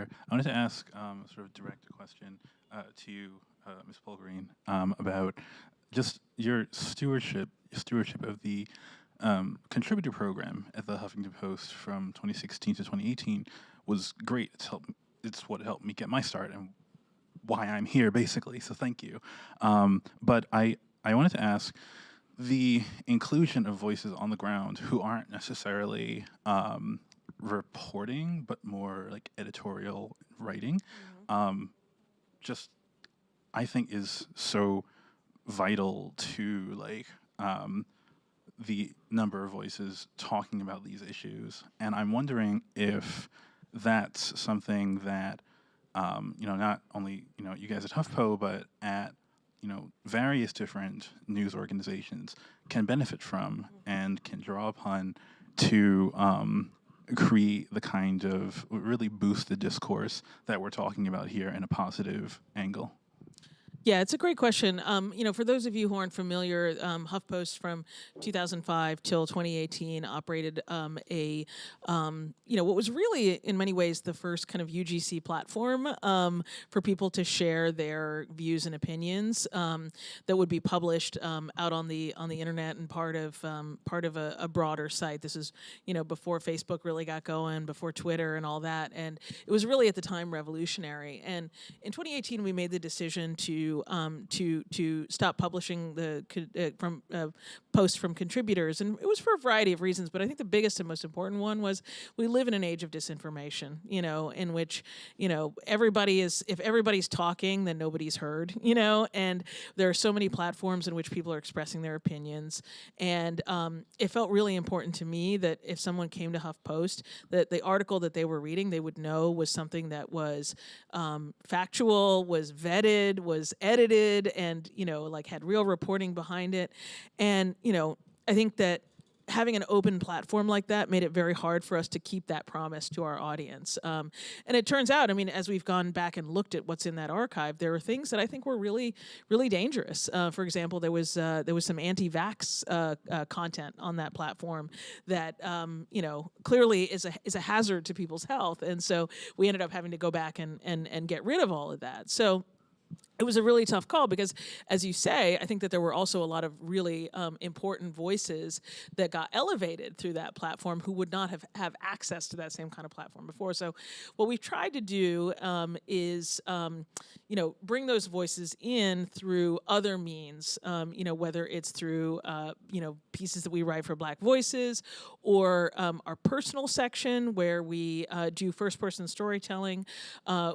Chair. I wanted to ask sort of direct a question to you, Ms. Polgreen, about just your stewardship of the contributor program at the Huffington Post from 2016 to 2018 was great. It's what helped me get my start and why I'm here, basically. So thank you. But I wanted to ask, the inclusion of voices on the ground who aren't necessarily reporting, but more like editorial writing, just I think is so vital to like the number of voices talking about these issues. And I'm wondering if that's something that not only you guys at HuffPo, but at various different news organizations can benefit from and can draw upon to create the kind of really boost the discourse that we're talking about here in a positive angle. Yeah, it's a great question. For those of you who aren't familiar, HuffPost from 2005 till 2018 operated what was really in many ways the first kind of UGC platform for people to share their views and opinions that would be published out on the internet and part of a broader site. This is before Facebook really got going, before Twitter and all that, and it was really at the time revolutionary. And in 2018, we made the decision to stop publishing the posts from contributors, and it was for a variety of reasons. But I think the biggest and most important one was we live in an age of disinformation, in which if everybody's talking, then nobody's heard, and there are so many platforms in which people are expressing their opinions, and it felt really important to me that if someone came to HuffPost, that the article that they were reading, they would know was something that was factual, was vetted, was edited, and had real reporting behind it. And I think that having an open platform like that made it very hard for us to keep that promise to our audience. And it turns out, as we've gone back and looked at what's in that archive, there are things that I think were really, really dangerous. For example, there was some anti-vax content on that platform that clearly is a hazard to people's health, and so we ended up having to go back and get rid of all of that. So it was a really tough call because, as you say, I think that there were also a lot of really important voices that got elevated through that platform who would not have access to that same kind of platform before. So what we've tried to do is bring those voices in through other means, whether it's through pieces that we write for Black Voices, or our personal section where we do first-person storytelling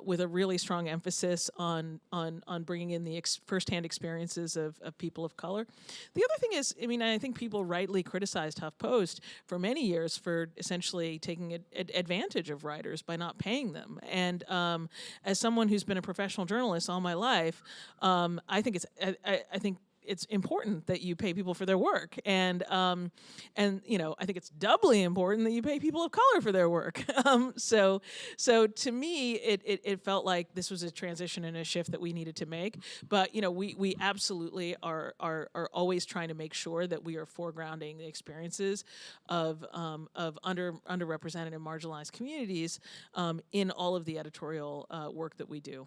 with a really strong emphasis on bringing in the firsthand experiences of people of color. The other thing is, I think people rightly criticized HuffPost for many years for essentially taking advantage of writers by not paying them. And as someone who's been a professional journalist all my life, I think it's important that you pay people for their work, and I think it's doubly important that you pay people of color for their work. So to me, it felt like this was a transition and a shift that we needed to make. But we absolutely are always trying to make sure that we are foregrounding the experiences of underrepresented and marginalized communities in all of the editorial work that we do.